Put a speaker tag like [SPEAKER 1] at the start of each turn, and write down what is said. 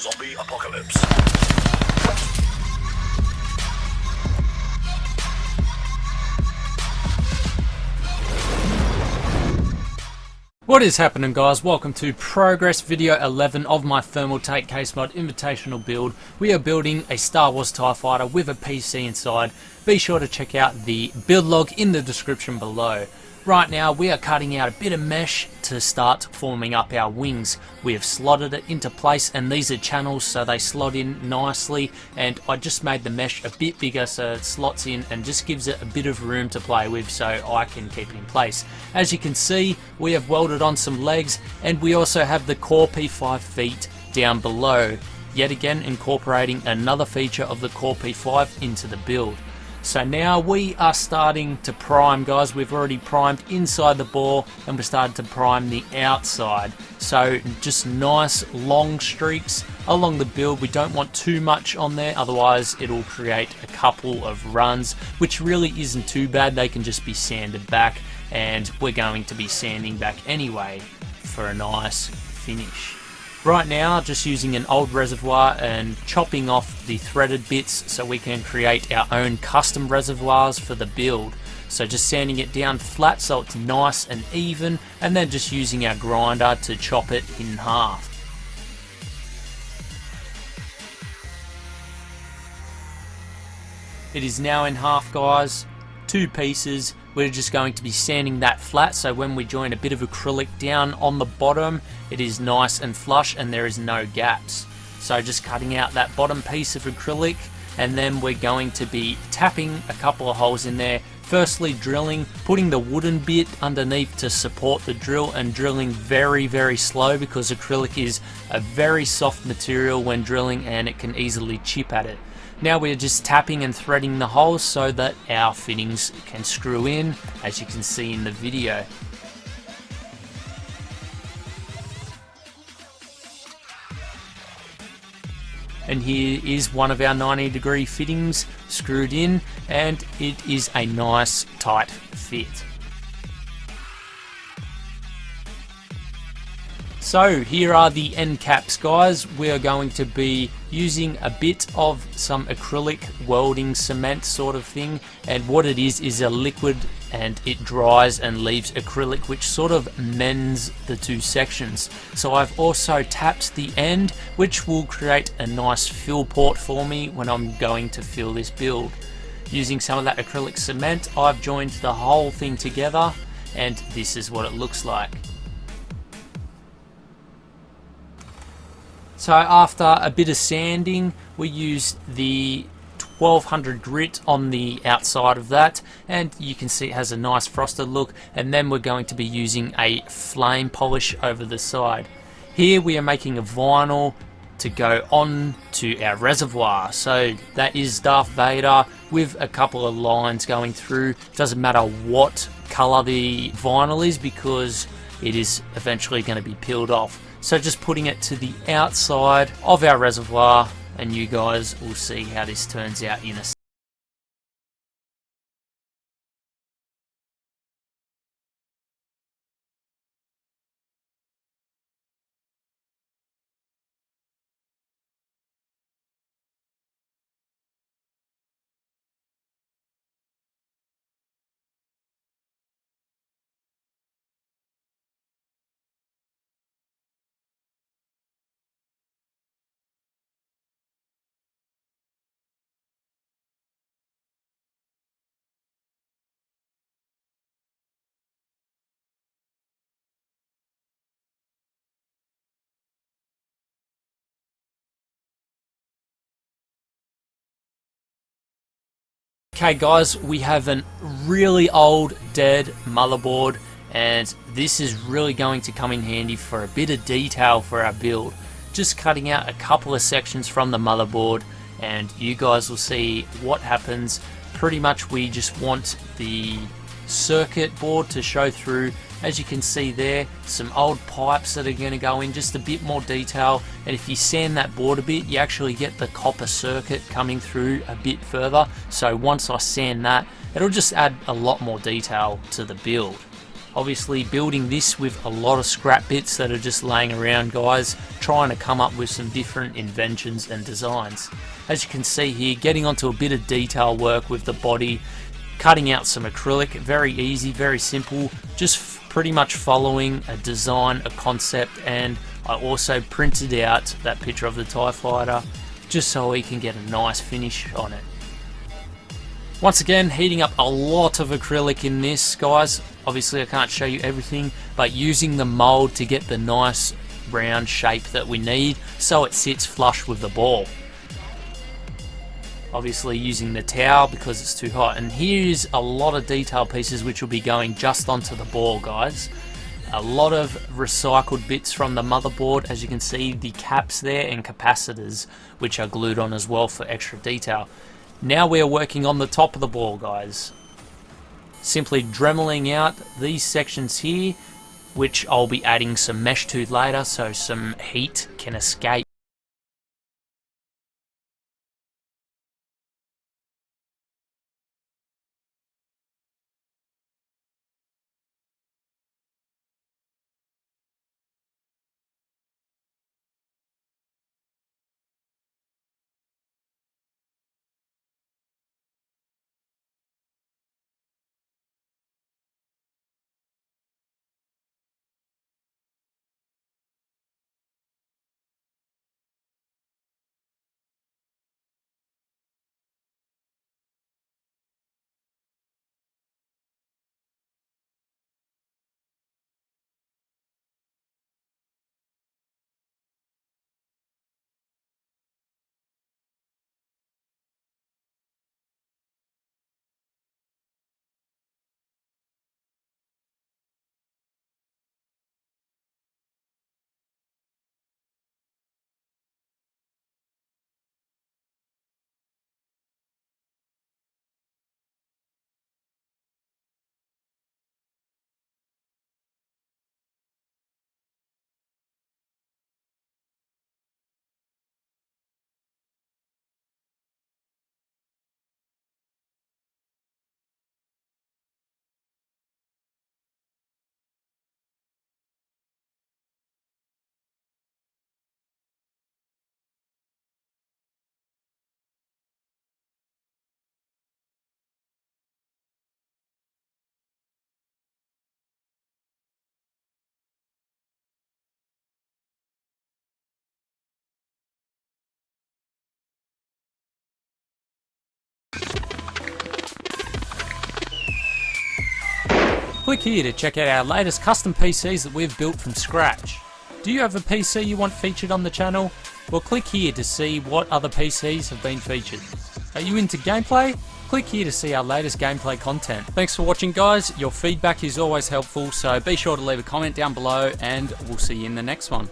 [SPEAKER 1] zombie apocalypse.
[SPEAKER 2] What is happening, guys? Welcome to progress video 11 of my Thermaltake case mod invitational build. We are building a Star Wars TIE fighter with a PC inside. Be sure to check out the build log in the description below. Right now we are cutting out a bit of mesh to start forming up our wings. We have slotted it into place, and these are channels so they slot in nicely, and I just made the mesh a bit bigger so it slots in and just gives it a bit of room to play with so I can keep it in place. As you can see, we have welded on some legs, and we also have the core P5 feet down below, yet again incorporating another feature of the core P5 into the build. So now we are starting to prime, guys. We've already primed inside the bore and we're starting to prime the outside. So just nice long streaks along the build. We don't want too much on there, otherwise it'll create a couple of runs, which really isn't too bad. They can just be sanded back, and we're going to be sanding back anyway for a nice finish. Right now, just using an old reservoir and chopping off the threaded bits so we can create our own custom reservoirs for the build. So just sanding it down flat so it's nice and even, and then just using our grinder to chop it in half. It is now in half, guys. 2 pieces. We're just going to be sanding that flat so when we join a bit of acrylic down on the bottom, it is nice and flush and there is no gaps. So just cutting out that bottom piece of acrylic, and then we're going to be tapping a couple of holes in there. Firstly drilling, putting the wooden bit underneath to support the drill, and drilling very slow because acrylic is a very soft material when drilling and it can easily chip at it. Now we're just tapping and threading the holes so that our fittings can screw in, as you can see in the video. And here is one of our 90-degree fittings screwed in, and it is a nice tight fit. So here are the end caps, guys. We are going to be using a bit of some acrylic welding cement sort of thing, and what it is a liquid, and it dries and leaves acrylic which sort of mends the 2 sections. So I've also tapped the end, which will create a nice fill port for me when I'm going to fill this build. Using some of that acrylic cement, I've joined the whole thing together, and this is what it looks like. So after a bit of sanding, we used the 1200 grit on the outside of that, and you can see it has a nice frosted look, and then we're going to be using a flame polish over the side. Here we are making a vinyl to go on to our reservoir, so that is Darth Vader with a couple of lines going through. Doesn't matter what color the vinyl is because it is eventually going to be peeled off. So just putting it to the outside of our reservoir, and you guys will see how this turns out in a second. Okay guys, we have a really old dead motherboard, and this is really going to come in handy for a bit of detail for our build. Just cutting out a couple of sections from the motherboard, and you guys will see what happens. Pretty much we just want the circuit board to show through. As you can see there, some old pipes that are going to go in, just a bit more detail, and if you sand that board a bit, you actually get the copper circuit coming through a bit further. So once I sand that, it'll just add a lot more detail to the build. Obviously building this with a lot of scrap bits that are just laying around, guys, trying to come up with some different inventions and designs. As you can see here, getting onto a bit of detail work with the body, cutting out some acrylic, very easy, very simple, just pretty much following a design, a concept, and I also printed out that picture of the TIE fighter just so we can get a nice finish on it. Once again, heating up a lot of acrylic in this, guys. Obviously I can't show you everything, but using the mold to get the nice round shape that we need so it sits flush with the ball. Obviously using the towel because it's too hot, and here's a lot of detail pieces which will be going just onto the ball, guys. A lot of recycled bits from the motherboard, as you can see, the caps there, and capacitors which are glued on as well for extra detail. Now we are working on the top of the ball, guys. Simply dremeling out these sections here, which I'll be adding some mesh to later so some heat can escape. Click here to check out our latest custom PCs that we've built from scratch. Do you have a PC you want featured on the channel? Well, click here to see what other PCs have been featured. Are you into gameplay? Click here to see our latest gameplay content. Thanks for watching, guys. Your feedback is always helpful, so be sure to leave a comment down below and we'll see you in the next one.